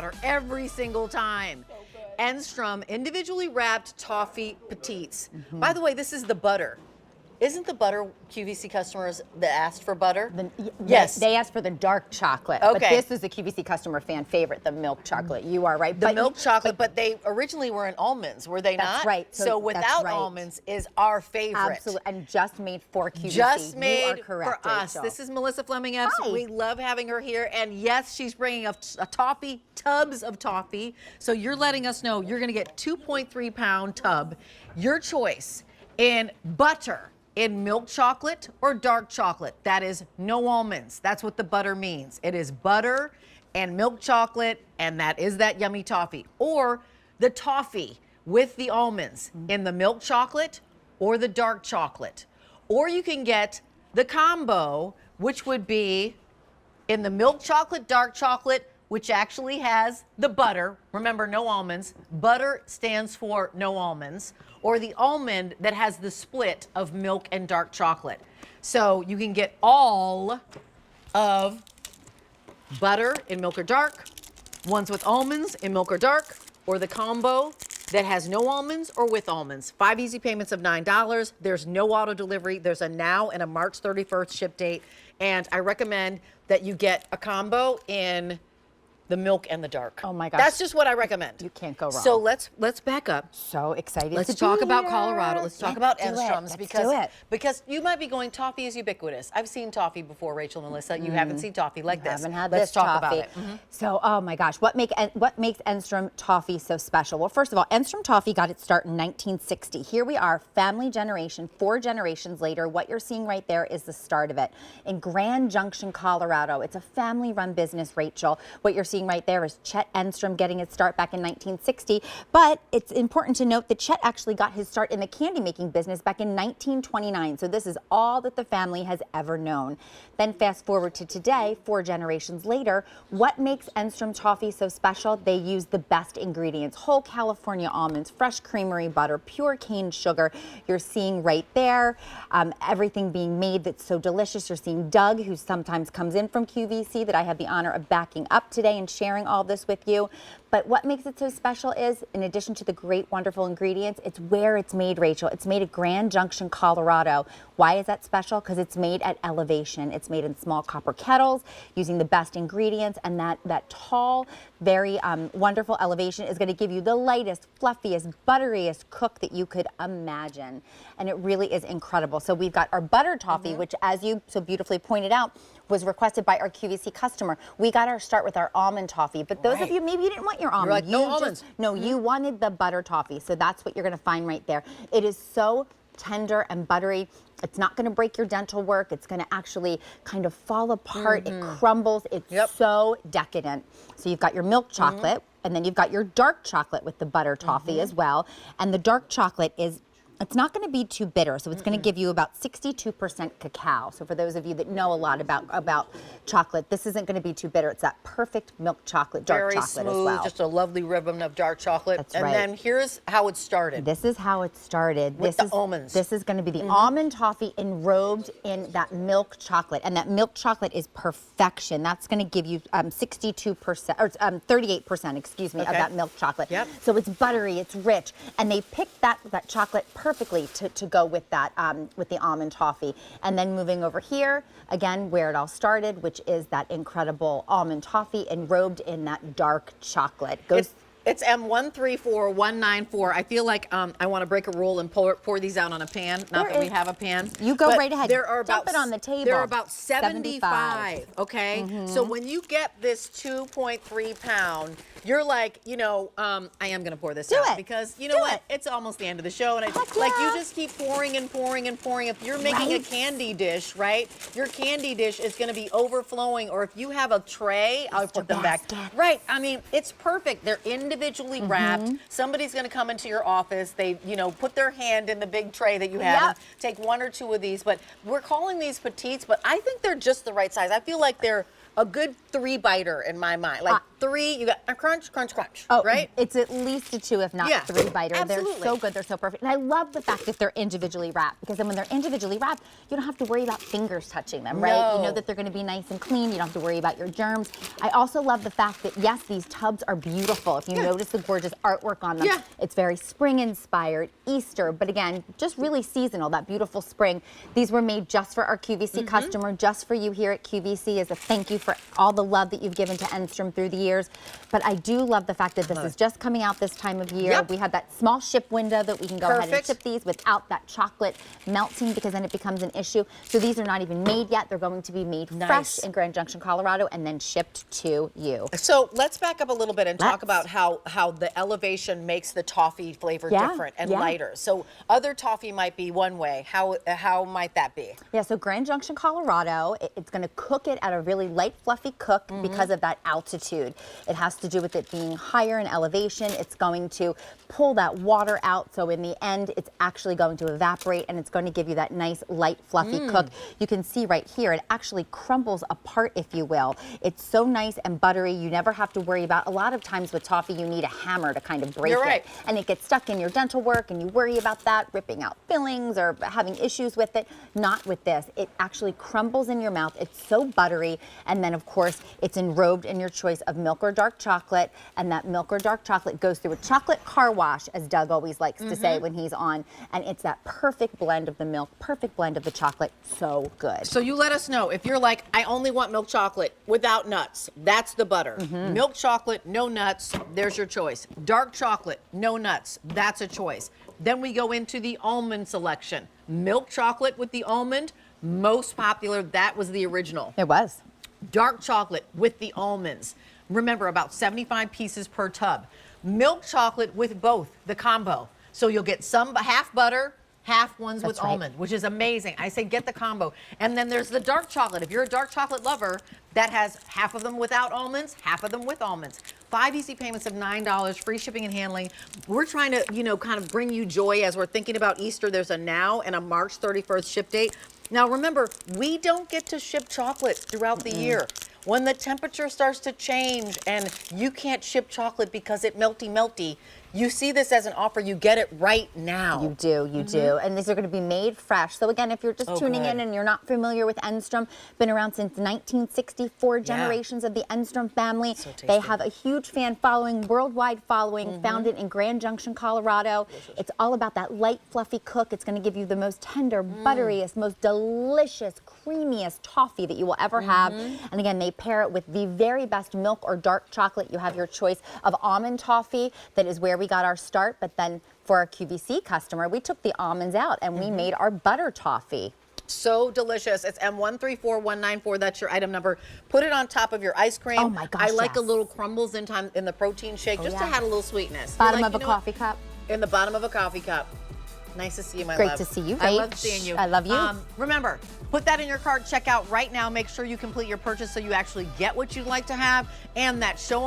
water every single time. Enstrom individually wrapped Toffee Petites. By the way, this is the butter. Isn't the butter QVC customers that asked for butter? Yes. They asked for the dark chocolate. Okay. But this is the QVC customer fan favorite, the milk chocolate. You are right. The milk chocolate, but they originally were in almonds, were they not? That's right. So without almonds is our favorite. Absolutely. And just made for QVC. Just made you are correct, for us. Rachel. This is Melissa Fleming Epps. Hi. We love having her here. And yes, she's bringing a toffee, tubs of toffee. So you're letting us know you're going to get 2.3 pound tub. Your choice in butter, in milk chocolate or dark chocolate. That is no almonds. That's what the butter means. It is butter and milk chocolate, and that is that yummy toffee. Or the toffee with the almonds in the milk chocolate or the dark chocolate. Or you can get the combo, which would be in the milk chocolate, dark chocolate, which actually has the butter. Remember, no almonds. Butter stands for no almonds. Or the almond that has the split of milk and dark chocolate. So you can get all of butter in milk or dark, ones with almonds in milk or dark, or the combo that has no almonds or with almonds. 5 easy payments of $9. There's no auto delivery. There's a now and a March 31st ship date. And I recommend that you get a combo in the milk and the dark. Oh my gosh. That's just what I recommend. You can't go wrong. So let's back up. So excited. Let's to talk be about here. Colorado. Let's talk about Enstroms because because you might be going, toffee is ubiquitous. I've seen toffee before, Rachel and Melissa. You haven't seen toffee like this. Haven't had Let's this talk toffee. about it. So, oh my gosh, what makes Enstrom toffee so special? Well, first of all, Enstrom toffee got its start in 1960. Here we are, family generation, 4 generations later. What you're seeing right there is the start of it in Grand Junction, Colorado. It's a family-run business, Rachel. What you're seeing right there is Chet Enstrom getting its start back in 1960. But it's important to note that Chet actually got his start in the candy making business back in 1929. So this is all that the family has ever known. Then fast forward to today, 4 generations later, what makes Enstrom toffee so special? They use the best ingredients: whole California almonds, fresh creamery butter, pure cane sugar. You're seeing right there everything being made that's so delicious. You're seeing Doug, who sometimes comes in from QVC, that I have the honor of backing up today and sharing all this with you. But what makes it so special is, in addition to the great, wonderful ingredients, it's where it's made, Rachel. It's made at Grand Junction, Colorado. Why is that special? Because it's made at elevation. It's made in small copper kettles using the best ingredients, and that tall, very wonderful elevation is going to give you the lightest, fluffiest, butteriest cook that you could imagine. And it really is incredible. So we've got our butter toffee, which, as you so beautifully pointed out, was requested by our QVC customer. We got our start with our almond toffee, but those of you, maybe you didn't want your almond. You're like, no almonds. No, you wanted the butter toffee, so that's what you're gonna find right there. It is so tender and buttery. It's not gonna break your dental work. It's gonna actually kind of fall apart. It crumbles. It's so decadent. So you've got your milk chocolate, and then you've got your dark chocolate with the butter toffee as well. And the dark chocolate is, it's not going to be too bitter, so it's going to give you about 62% cacao. So for those of you that know a lot about chocolate, this isn't going to be too bitter. It's that perfect milk chocolate, dark Very chocolate smooth, as well. just a lovely ribbon of dark chocolate. That's and right. then here's how it started. This is how it started. With the almonds. This is going to be the almond toffee enrobed in that milk chocolate, and that milk chocolate is perfection. That's going to give you 62% or 38%, excuse me, of that milk chocolate. Yep. So it's buttery, it's rich, and they picked that chocolate perfectly to go with that with the almond toffee. And then moving over here, again, where it all started, which is that incredible almond toffee enrobed in that dark chocolate. It's M134194. I feel like I want to break a rule and pour these out on a pan. Not that we have a pan. You go right ahead. There are Dump it on the table. There are about 75. Okay? So when you get this 2.3 pound, you're like, you know, I am going to pour this out. Because you know what? It's almost the end of the show. And like you just keep pouring and pouring and pouring. If you're making a candy dish, right? Your candy dish is going to be overflowing. Or if you have a tray, I'll put them back. Right. I mean, it's perfect. They're individually wrapped. Somebody's going to come into your office. They, you know, put their hand in the big tray that you have and take 1 or 2 of these. But we're calling these petites, but I think they're just the right size. I feel like they're a good 3-biter in my mind. Like 3, you got a crunch, crunch, crunch, Oh, right? It's at least a 2, if not Yeah, 3 biter. absolutely. They're so good. They're so perfect. And I love the fact that they're individually wrapped, because then when they're individually wrapped, you don't have to worry about fingers touching them, right? No. You know that they're going to be nice and clean. You don't have to worry about your germs. I also love the fact that, yes, these tubs are beautiful. If you notice the gorgeous artwork on them, it's very spring inspired, Easter, but again, just really seasonal, that beautiful spring. These were made just for our QVC customer, just for you here at QVC, as a thank you for all the love that you've given to Enstrom through the years. But I do love the fact that this is just coming out this time of year. We have that small ship window that we can go ahead and ship these without that chocolate melting, because then it becomes an issue. So these are not even made yet. They're going to be made fresh in Grand Junction, Colorado, and then shipped to you. So let's back up a little bit and talk about how the elevation makes the toffee flavor different and lighter. So other toffee might be one way. How might that be? Yeah, so Grand Junction, Colorado, it's going to cook it at a really light, fluffy cook because of that altitude. It has to do with it being higher in elevation. It's going to pull that water out, so in the end, it's actually going to evaporate, and it's going to give you that nice, light, fluffy cook. You can see right here, it actually crumbles apart, if you will. It's so nice and buttery. You never have to worry about, a lot of times with toffee, you need a hammer to kind of break it. And it gets stuck in your dental work, and you worry about that, ripping out fillings or having issues with it. Not with this. It actually crumbles in your mouth. It's so buttery. And then, of course, it's enrobed in your choice of milk or dark chocolate. And that milk or dark chocolate goes through a chocolate car wash, as Doug always likes to say when he's on. And it's that perfect blend of the milk, perfect blend of the chocolate. So good. So you let us know if you're like, I only want milk chocolate without nuts. That's the butter. Milk chocolate, no nuts. There's your choice. Dark chocolate, no nuts. That's a choice. Then we go into the almond selection. Milk chocolate with the almond, most popular. That was the original. It was. Dark chocolate with the almonds. Remember, about 75 pieces per tub. Milk chocolate with both, the combo. So you'll get some half butter, half ones with almond, which is amazing. I say get the combo. And then there's the dark chocolate. If you're a dark chocolate lover, that has half of them without almonds, half of them with almonds. 5 easy payments of $9, free shipping and handling. We're trying to, kind of bring you joy as we're thinking about Easter. There's a now and a March 31st ship date. Now remember, we don't get to ship chocolate throughout the year. When the temperature starts to change and you can't ship chocolate because it's melty, you see this as an offer. You get it right now. You do, you do. And these are going to be made fresh. So again, if you're just tuning in and you're not familiar with Enstrom, been around since 1964, generations of the Enstrom family. They have a huge fan following, worldwide following, founded in Grand Junction, Colorado. It's all about that light, fluffy cook. It's going to give you the most tender, butteriest, most delicious, creamiest toffee that you will ever have. And again, they pair it with the very best milk or dark chocolate. You have your choice of almond toffee. That is where we got our start, but then for our QVC customer, we took the almonds out and we made our butter toffee. So delicious. It's M134194. That's your item number. Put it on top of your ice cream. Oh my gosh, I like a little crumbles in the protein shake, just to add a little sweetness. Bottom of a coffee cup. In the bottom of a coffee cup. Nice to see you, my Great love. to see you, I Rach. love seeing you. I love you. Remember, put that in your cart. Check out right now. Make sure you complete your purchase so you actually get what you'd like to have, and that show